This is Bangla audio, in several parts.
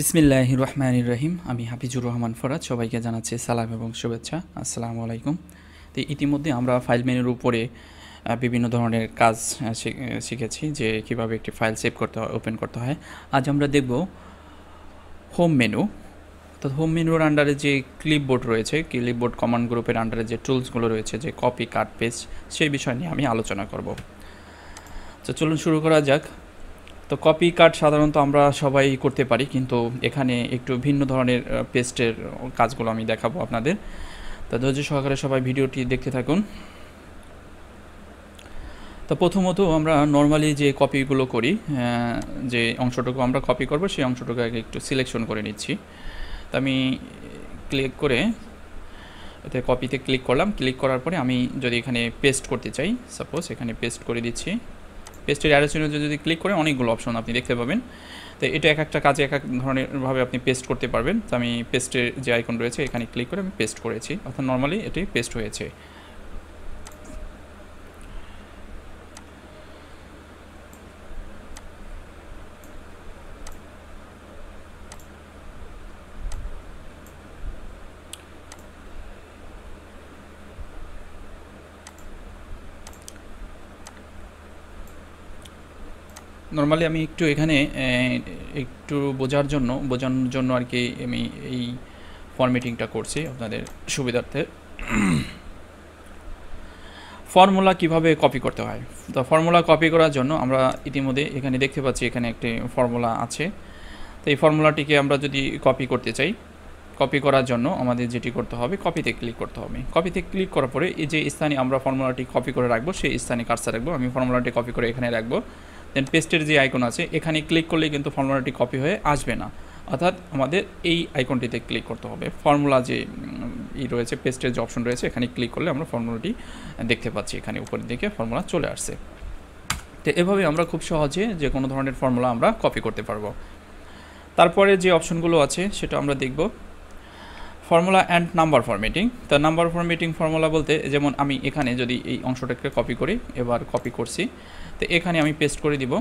বিসমিল্লাহির রহমানির রহিম। আমি হাফিজুর রহমান ফরাজ। সবাইকে জানাচ্ছি সালাম এবং শুভেচ্ছা। আসসালামু আলাইকুম। তো ইতিমধ্যে আমরা ফাইল মেনুর উপরে বিভিন্ন ধরনের কাজ শিখেছি যে কীভাবে একটি ফাইল সেভ করতে হয়, ওপেন করতে হয়। আজ আমরা দেখব হোম মেনু। তো হোম মেনুর আন্ডারে যে ক্লিপবোর্ড রয়েছে, ক্লিপবোর্ড কমান্ড গ্রুপের আন্ডারে যে টুলসগুলো রয়েছে, যে কপি, কাট, পেস্ট, সেই বিষয় নিয়ে আমি আলোচনা করব। তো চলুন শুরু করা যাক। তো কপি কাট সাধারণত আমরা সবাই করতে পারি, কিন্তু এখানে একটু ভিন্ন ধরনের পেস্টের কাজগুলো আমি দেখাবো আপনাদের। তো ধৈর্য সহকারে সবাই ভিডিওটি দেখতে থাকুন। তো প্রথমত আমরা নর্মালি যে কপিগুলো করি, যে অংশটুকু আমরা কপি করব সেই অংশটুকু আগে একটু সিলেকশন করে নিচ্ছি। তো আমি ক্লিক করে এতে কপিতে ক্লিক করলাম। ক্লিক করার পরে আমি যদি এখানে পেস্ট করতে চাই, সাপোজ এখানে পেস্ট করে দিচ্ছি। পেস্টের অ্যারোচিনে যদি ক্লিক করে অনেকগুলো অপশন আপনি দেখতে পাবেন। তো এটা এক একটা কাজে এক এক ধরনেরভাবে আপনি পেস্ট করতে পারবেন। তো আমি পেস্টের যে আইকন রয়েছে এখানে ক্লিক করে আমি পেস্ট করেছি, অর্থাৎ নর্মালি এটি পেস্ট হয়েছে। নর্মালি আমি একটু এখানে একটু বোঝানোর জন্য আর কি আমি এই ফরম্যাটিংটা করছি আপনাদের সুবিধার্থে। ফর্মুলা কিভাবে কপি করতে হয়। তো ফর্মুলা কপি করার জন্য আমরা ইতিমধ্যে এখানে দেখতে পাচ্ছি এখানে একটি ফর্মুলা আছে। তো এই ফর্মুলাটিকে আমরা যদি কপি করতে চাই, কপি করার জন্য আমাদের যেটি করতে হবে, কপিতে ক্লিক করতে হবে। কপিতে ক্লিক করার পরে এই যে স্থানে আমরা ফর্মুলাটি কপি করে রাখবো সেই স্থানে কার্সার রাখবো। আমি ফর্মুলাটি কপি করে এখানে রাখবো। দেন পেস্টের যে আইকন আছে এখানে ক্লিক করলেই কিন্তু ফর্মুলাটি কপি হয়ে আসবে না, অর্থাৎ আমাদের এই আইকনটিতে ক্লিক করতে হবে। ফর্মুলা যে রয়েছে, পেস্টের যে অপশন রয়েছে এখানে ক্লিক করলে আমরা ফর্মুলাটি দেখতে পাচ্ছি, এখানে উপরের দিকে ফর্মুলা চলে আসছে। তো এভাবে আমরা খুব সহজে যে কোনো ধরনের ফর্মুলা আমরা কপি করতে পারবো। তারপরে যে অপশনগুলো আছে সেটা আমরা দেখব। Formula and number formatting. তো নাম্বার ফরম্যাটিং ফর্মুলা বলতে, যেমন আমি এখানে যদি এই অংশটাকে কপি করি, এবার কপি করছি, তো এখানে আমি পেস্ট করে দিব।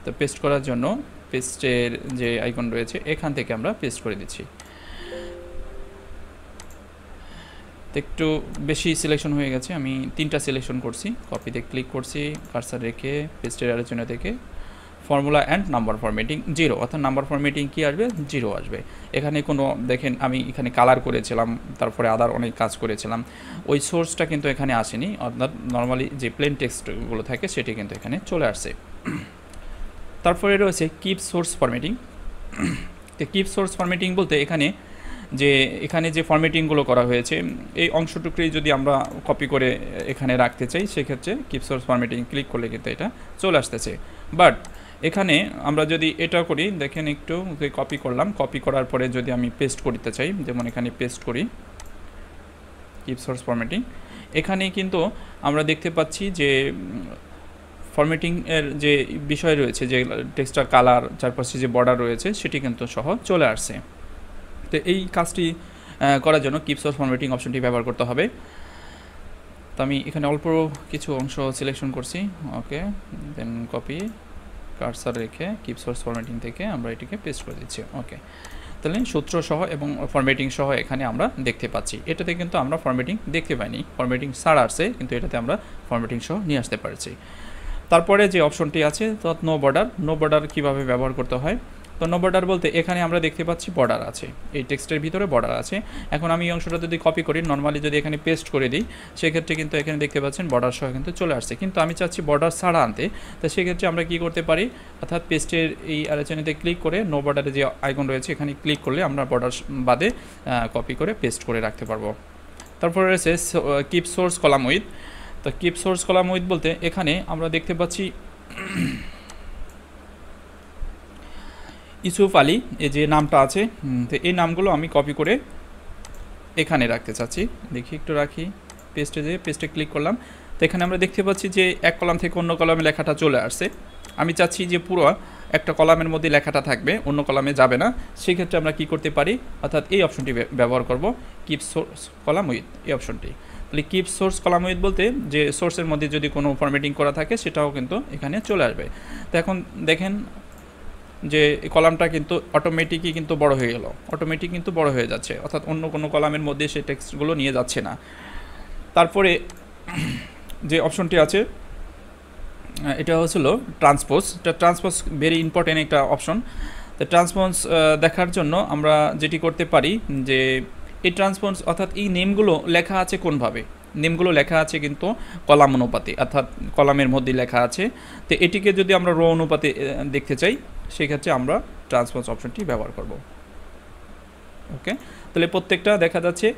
তো পেস্ট করার জন্য পেস্টের যে আইকন রয়েছে এখান থেকে আমরা পেস্ট করে দিচ্ছি। তো একটু বেশি সিলেকশন হয়ে গেছে, আমি 3টা সিলেকশন করছি। কপিতে ক্লিক করছি, কার্সার রেখে পেস্টের আলোচনা থেকে ফর্মুলা অ্যান্ড নাম্বার ফরম্যাটিং 0, অর্থাৎ নাম্বার ফরম্যাটিং কী আসবে, 0 আসবে। এখানে কোনো দেখেন আমি এখানে কালার করেছিলাম, তারপরে আদার অনেক কাজ করেছিলাম, ওই সোর্সটা কিন্তু এখানে আসেনি, অর্থাৎ নর্মালি যে প্লেন টেক্সটগুলো থাকে সেটি কিন্তু এখানে চলে আসছে। তারপরে রয়েছে কিপ সোর্স ফরম্যাটিং। তো কিপ সোর্স ফরম্যাটিং বলতে এখানে যে ফরম্যাটিংগুলো করা হয়েছে এই অংশটুকুই যদি আমরা কপি করে এখানে রাখতে চাই, সেক্ষেত্রে কিপ সোর্স ফরম্যাটিং ক্লিক করলে কিন্তু এটা চলে আসতেছে। বাট এখানে আমরা যদি এটা করি, দেখেন একটু কপি করলাম, কপি করার পরে যদি আমি পেস্ট করতে চাই, যেমন এখানে পেস্ট করি কিপ সোর্স ফরম্যাটিং, এখানে কিন্তু আমরা দেখতে পাচ্ছি যে ফরম্যাটিংয়ের যে বিষয় রয়েছে, যে টেক্সটার কালার, চারপাশে যে বর্ডার রয়েছে সেটি কিন্তু সহ চলে আসছে। তো এই কাজটি করার জন্য কিপ সোর্স ফরম্যাটিং অপশনটি ব্যবহার করতে হবে। তো আমি এখানে অল্প কিছু অংশ সিলেকশন করছি, ওকে, দেন কপি, কার্সার রেখে কিপ সোর্স ফরম্যাটিং থেকে আমরা এটিকে পেস্ট করে দিচ্ছি, ওকে। তাহলে সূত্র সহ এবং ফরম্যাটিং সহ এখানে আমরা দেখতে পাচ্ছি। এটাতে কিন্তু আমরা ফরম্যাটিং দেখতে পাইনি, ফরম্যাটিং ছাড়া আসছে, কিন্তু এটাতে আমরা ফরম্যাটিং সহ নিয়ে আসতে পারছি। তারপরে যে অপশনটি আছে, তো নো বর্ডার কীভাবে ব্যবহার করতে হয়। তো নো বর্ডার বলতে এখানে আমরা দেখতে পাচ্ছি বর্ডার আছে, এই টেক্সটের ভিতরে বর্ডার আছে। এখন আমি এই অংশটা যদি কপি করি, নর্মালি যদি এখানে পেস্ট করে দিই, সেক্ষেত্রে কিন্তু এখানে দেখতে পাচ্ছেন বর্ডার সহ কিন্তু চলে আসছে, কিন্তু আমি চাচ্ছি বর্ডার ছাড়া আনতে। তো সেক্ষেত্রে আমরা কী করতে পারি, অর্থাৎ পেস্টের এই আলোচনাতে ক্লিক করে নো বর্ডারে যে আইকন রয়েছে এখানে ক্লিক করলে আমরা বর্ডার বাদে কপি করে পেস্ট করে রাখতে পারবো। তারপরে রয়েছে কিপ সোর্স কলাম উইথ। তো কিপ সোর্স কলাম উইথ বলতে এখানে আমরা দেখতে পাচ্ছি ইউসুফ আলী, এই যে নামটা আছে, তো এই নামগুলো আমি কপি করে এখানে রাখতে চাচ্ছি। দেখি একটু রাখি, পেস্টে ক্লিক করলাম। তো এখানে আমরা দেখতে পাচ্ছি যে এক কলাম থেকে অন্য কলামে লেখাটা চলে আসছে। আমি চাচ্ছি যে পুরো একটা কলামের মধ্যে লেখাটা থাকবে, অন্য কলামে যাবে না। সেক্ষেত্রে আমরা কি করতে পারি, অর্থাৎ এই অপশনটি ব্যবহার করব, কিপ সোর্স কলাম উইথ, এই অপশনটি। তাহলে কিপ সোর্স কলাম উইথ বলতে যে সোর্সের মধ্যে যদি কোনো ফরম্যাটিং করা থাকে সেটাও কিন্তু এখানে চলে আসবে। তো এখন দেখেন যে এই কলামটা কিন্তু অটোমেটিকই কিন্তু বড় হয়ে গেল, অটোমেটিক কিন্তু বড় হয়ে যাচ্ছে, অর্থাৎ অন্য কোনো কলামের মধ্যে সেই টেক্সটগুলো নিয়ে যাচ্ছে না। তারপরে যে অপশনটি আছে এটা হচ্ছিল ট্রান্সপোজ। এটা ট্রান্সপোজ ভেরি ইম্পর্টেন্ট একটা অপশন। তো ট্রান্সপোজ দেখার জন্য আমরা যেটি করতে পারি যে এই ট্রান্সপোজ অর্থাৎ এই নেমগুলো লেখা আছে কোনভাবে, নেমগুলো লেখা আছে কিন্তু কলাম অনুপাতে, অর্থাৎ কলামের মধ্যে লেখা আছে। তো এটিকে যদি আমরা রো অনুপাতে দেখতে চাই সেক্ষেত্রে আমরা ট্রান্সপোজ অপশনটি ব্যবহার করব। ওকে, তাহলে প্রত্যেকটা দেখা যাচ্ছে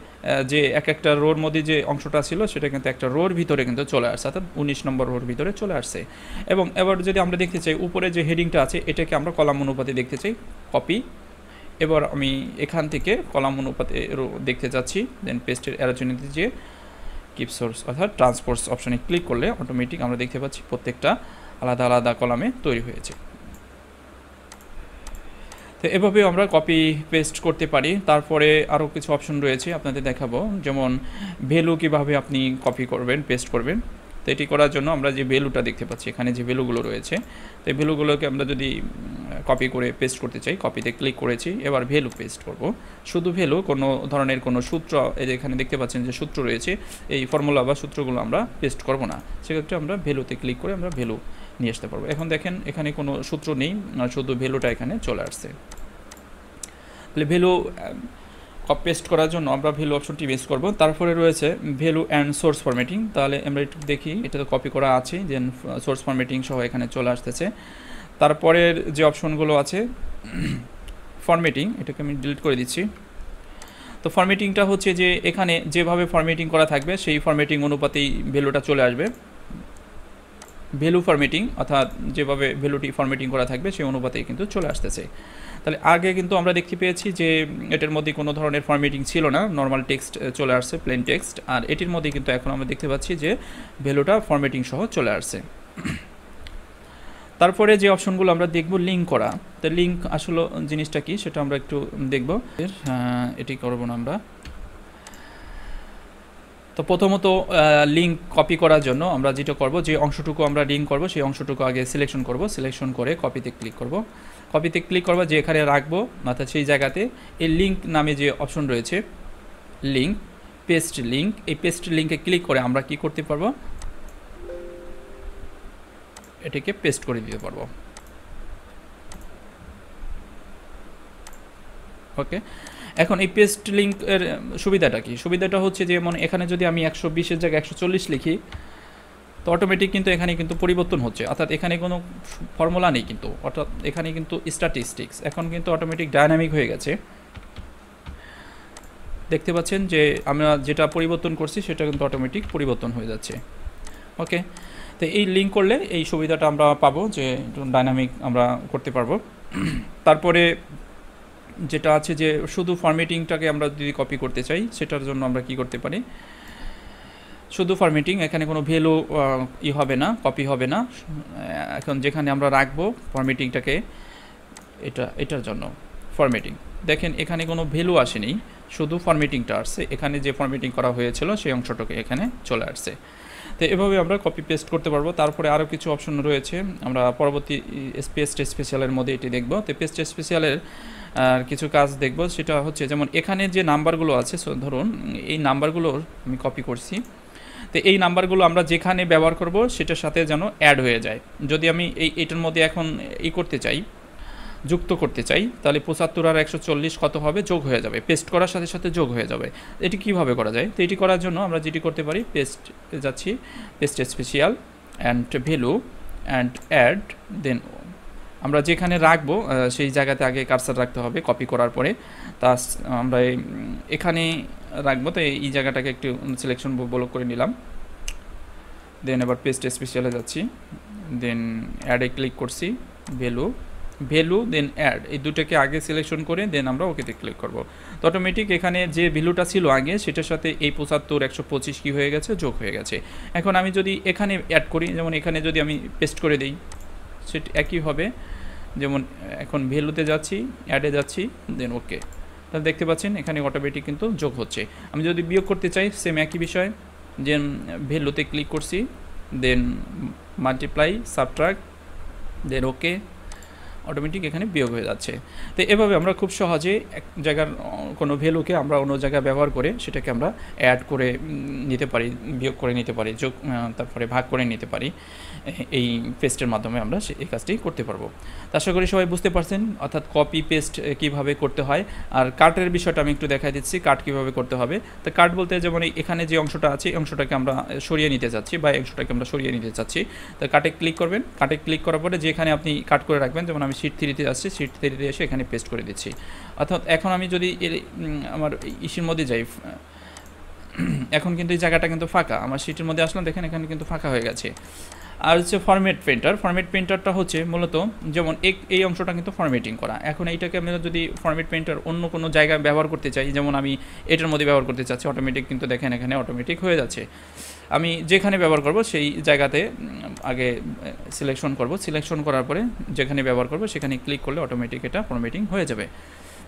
যে এক একটা রোর মধ্যে যে অংশটা ছিল সেটা কিন্তু একটা রোর ভিতরে কিন্তু চলে আসছে, অর্থাৎ 19 নম্বর রোর ভিতরে চলে আসছে। এবং এবার যদি আমরা দেখতে চাই উপরে যে হেডিংটা আছে এটাকে আমরা কলাম অনুপাতে দেখতে চাই, কপি। এবার আমি এখান থেকে কলাম অনুপাতে দেখতে যাচ্ছি, দেন পেস্টের অ্যারোচিহ্নতে যে কিপ সোর্স অর্থাৎ ট্রান্সপোজ অপশনে ক্লিক করলে অটোমেটিক আমরা দেখতে পাচ্ছি প্রত্যেকটা আলাদা আলাদা কলামে তৈরি হয়েছে। তো এভাবেও আমরা কপি পেস্ট করতে পারি। তারপরে আরও কিছু অপশন রয়েছে আপনাদের দেখাবো, যেমন ভ্যালু কীভাবে আপনি কপি করবেন পেস্ট করবেন। তো এটি করার জন্য আমরা যে ভ্যালুটা দেখতে পাচ্ছি এখানে যে ভ্যালুগুলো রয়েছে, তো এই ভ্যালুগুলোকে আমরা যদি কপি করে পেস্ট করতে চাই, কপিতে ক্লিক করেছি, এবার ভ্যালু পেস্ট করব। শুধু ভ্যালু, কোনো ধরনের কোনো সূত্র, এই যে এখানে দেখতে পাচ্ছেন যে সূত্র রয়েছে, এই ফর্মুলা বা সূত্রগুলো আমরা পেস্ট করব না, সেক্ষেত্রে আমরা ভ্যালুতে ক্লিক করে আমরা ভ্যালু নিয়ে আসতে পারবো। এখন দেখেন এখানে কোনো সূত্র নেই, শুধু ভ্যালুটা এখানে চলে আসছে। তাহলে ভ্যালু পেস্ট করার জন্য আমরা ভ্যালু অপশনটি বেস করব। তারপরে রয়েছে ভ্যালু অ্যান্ড সোর্স ফরম্যাটিং। তাহলে আমরা একটু দেখি, এটা তো কপি করা আছে, দেন সোর্স ফরম্যাটিং সহ এখানে চলে আসতেছে। তারপরের যে অপশনগুলো আছে ফরম্যাটিং, এটাকে আমি ডিলিট করে দিচ্ছি। তো ফরম্যাটিংটা হচ্ছে যে এখানে যেভাবে ফরম্যাটিং করা থাকবে সেই ফরম্যাটিং অনুপাতেই ভ্যালুটা চলে আসবে। ভ্যালু ফরম্যাটিং অর্থাৎ যেভাবে ভ্যালুটি ফরম্যাটিং করা থাকবে সেই অনুপাতেই কিন্তু চলে আসতেছে। তাহলে আগে কিন্তু আমরা দেখতে পেয়েছি যে এটার মধ্যে কোনো ধরনের ফরম্যাটিং ছিল না, নর্মাল টেক্সট চলে আসছে, প্লেন টেক্সট। আর এটির মধ্যে কিন্তু এখন আমরা দেখতে পাচ্ছি যে ভ্যালুটা ফরম্যাটিং সহ চলে আসছে। তারপরে যে অপশনগুলো আমরা দেখব লিঙ্ক করা। তো লিঙ্ক আসলে জিনিসটা কি সেটা আমরা একটু দেখব। এটি করব না আমরা। তো প্রথমত লিঙ্ক কপি করার জন্য আমরা যেটা করব, যে অংশটুকু আমরা লিঙ্ক করব সেই অংশটুকু আগে সিলেকশন করব, সিলেকশন করে কপিতে ক্লিক করব। কপিতে ক্লিক করব, যে এখানে রাখবো অর্থাৎ সেই জায়গাতে এই লিঙ্ক নামে যে অপশন রয়েছে লিঙ্ক, পেস্ট লিঙ্ক, এই পেস্ট লিঙ্কে ক্লিক করে আমরা কি করতে পারবো, এটাকে পেস্ট করে দিতে পারবো। ওকে, এখন এই পেস্ট লিঙ্কের সুবিধাটা কি? সুবিধাটা হচ্ছে যেমন এখানে যদি আমি 120-এর জায়গায় 140 লিখি তো অটোমেটিক কিন্তু এখানে কিন্তু পরিবর্তন হচ্ছে, অর্থাৎ এখানে কোনো ফর্মুলা নেই কিন্তু, অর্থাৎ এখানে কিন্তু স্ট্যাটিস্টিক্স এখন কিন্তু অটোমেটিক ডায়নামিক হয়ে গেছে। দেখতে পাচ্ছেন যে আমরা যেটা পরিবর্তন করছি সেটা কিন্তু অটোমেটিক পরিবর্তন হয়ে যাচ্ছে। ওকে, তো এই লিঙ্ক করলে এই সুবিধাটা আমরা পাবো যে ডায়নামিক আমরা করতে পারবো। তারপরে যেটা আছে যে শুধু ফরম্যাটিংটাকে আমরা যদি কপি করতে চাই সেটার জন্য আমরা কি করতে পারি, শুধু ফরম্যাটিং, এখানে কোনো ভ্যালু হবে না, কপি হবে না। এখন যেখানে আমরা রাখবো ফরম্যাটিংটাকে, এটার জন্য ফরম্যাটিং, দেখেন এখানে কোনো ভ্যালু আসেনি, শুধু ফরম্যাটিংটা আসছে, এখানে যে ফরম্যাটিং করা হয়েছিল সেই অংশটাকে এখানে চলে আসছে। তো এভাবে আমরা কপি পেস্ট করতে পারবো। তারপরে আরও কিছু অপশন রয়েছে, আমরা পরবর্তী পেস্ট স্পেশালের মধ্যে এটি দেখব। তো পেস্ট স্পেশালের কিছু কাজ দেখব, সেটা হচ্ছে যেমন এখানে যে নাম্বারগুলো আছে, ধরুন এই নাম্বারগুলো আমি কপি করছি, তো এই নাম্বারগুলো আমরা যেখানে ব্যবহার করব সেটার সাথে যেন অ্যাড হয়ে যায়। যদি আমি এইটার মধ্যে এখন করতে চাই, যুক্ত করতে চাই, তাহলে 75 আর 140 কত হবে, যোগ হয়ে যাবে, পেস্ট করার সাথে সাথে যোগ হয়ে যাবে। এটি কিভাবে করা যায়? তো এটি করার জন্য আমরা যেটি করতে পারি, পেস্ট যাচ্ছি, paste special and value and add, then আমরা যেখানে রাখবো সেই জায়গাতে আগে কার্সার রাখতে হবে কপি করার পরে। তা আমরা এখানে রাখবো, তো এই জায়গাটাকে একটু সিলেকশন ব্লক করে নিলাম। দেন এবার পেস্ট স্পেশালে যাচ্ছি, দেন অ্যাডে ক্লিক করছি, ভ্যালু দেন অ্যাড, এই দুটোকে আগে সিলেকশন করে দেন আমরা ওকেতে ক্লিক করব। তো অটোমেটিক এখানে যে ভ্যালুটা ছিল আগে সেটার সাথে এই 75 125 কী হয়ে গেছে, যোগ হয়ে গেছে। এখন আমি যদি এখানে অ্যাড করি, যেমন এখানে যদি আমি পেস্ট করে দিই সেটি একই হবে, যেমন এখন ভ্যালুতে যাচ্ছি, অ্যাডে যাচ্ছি, দেন ওকে, তাহলে দেখতে পাচ্ছেন এখানে অটোমেটিক কিন্তু যোগ হচ্ছে। আমি যদি বিয়োগ করতে চাই সেম একই বিষয়, যে ভ্যালুতে ক্লিক করছি, দেন মাল্টিপ্লাই সাবট্রাক্ট, দেন ওকে, অটোমেটিক এখানে বিয়োগ হয়ে যাচ্ছে। তো এভাবে আমরা খুব সহজে এক জায়গার কোনো ভ্যালুকে আমরা অন্য জায়গায় ব্যবহার করে সেটাকে আমরা অ্যাড করে নিতে পারি, বিয়োগ করে নিতে পারি, যোগ তারপরে ভাগ করে নিতে পারি। এই পেস্টের মাধ্যমে আমরা এই কাজটি করতে পারবো। তো আশা করি সবাই বুঝতে পারছেন, অর্থাৎ কপি পেস্ট কীভাবে করতে হয়। আর কাটের বিষয়টা আমি একটু দেখাই দিচ্ছি, কাট কীভাবে করতে হবে। তো কাট বলতে যেমন এখানে যে অংশটা আছে এই অংশটাকে আমরা সরিয়ে নিতে চাচ্ছি বা এই অংশটাকে আমরা সরিয়ে নিতে চাচ্ছি। তো কাটে ক্লিক করবেন, কাটে ক্লিক করার পরে যেখানে আপনি কাট করে রাখবেন, যেমন আমি শিট 3-তে আসছি, শিট 3-তে এসে এখানে পেস্ট করে দিচ্ছি। অর্থাৎ এখন আমি যদি আমার ইসের মধ্যে যাই, এখন কিন্তু এই জায়গাটা কিন্তু ফাঁকা, আমার শিটের মধ্যে আসলাম, দেখেন এখানে কিন্তু ফাঁকা হয়ে গেছে। আর হচ্ছে ফরম্যাট পেন্টার, ফরম্যাট পেন্টারটা হচ্ছে মূলত যেমন এই অংশটা কিন্তু ফরম্যাটিং করা। এখন এইটাকে আমি যদি ফরম্যাট পেন্টার অন্য কোনো জায়গায় ব্যবহার করতে চাই, যেমন আমি এটার মধ্যে ব্যবহার করতে চাচ্ছি, অটোমেটিক কিন্তু দেখেন এখানে অটোমেটিক হয়ে যাচ্ছে। আমি যেখানে ব্যবহার করব সেই জায়গাতে আগে সিলেকশন করব, সিলেকশন করার পরে যেখানে ব্যবহার করব সেখানে ক্লিক করলে অটোমেটিক এটা ফরম্যাটিং হয়ে যাবে।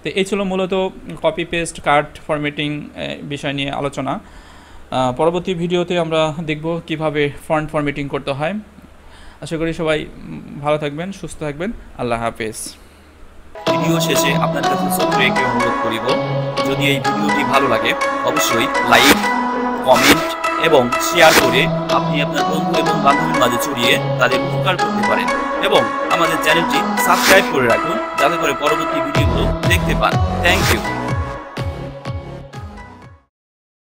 তো এই ছিল মূলত কপি পেস্ট কাট ফরম্যাটিং বিষয় নিয়ে আলোচনা। পরবর্তী ভিডিওতে আমরা দেখব কিভাবে ফন্ট ফরম্যাটিং করতে হয়। আশা করি সবাই ভালো থাকবেন, সুস্থ থাকবেন। আল্লাহ হাফেজ। ভিডিও শেষে আপনার কাছে ছোট্ট একটি অনুরোধ করিব, যদি এই ভিডিওটি ভালো লাগে অবশ্যই লাইক, কমেন্ট এবং শেয়ার করে আপনি আপনার বন্ধু এবং বান্ধবীর মাঝে ছড়িয়ে তাদের উপকার করতে পারেন এবং আমাদের চ্যানেলটি সাবস্ক্রাইব করে রাখুন যাতে করে পরবর্তী ভিডিওগুলো দেখতে পান। Thank you.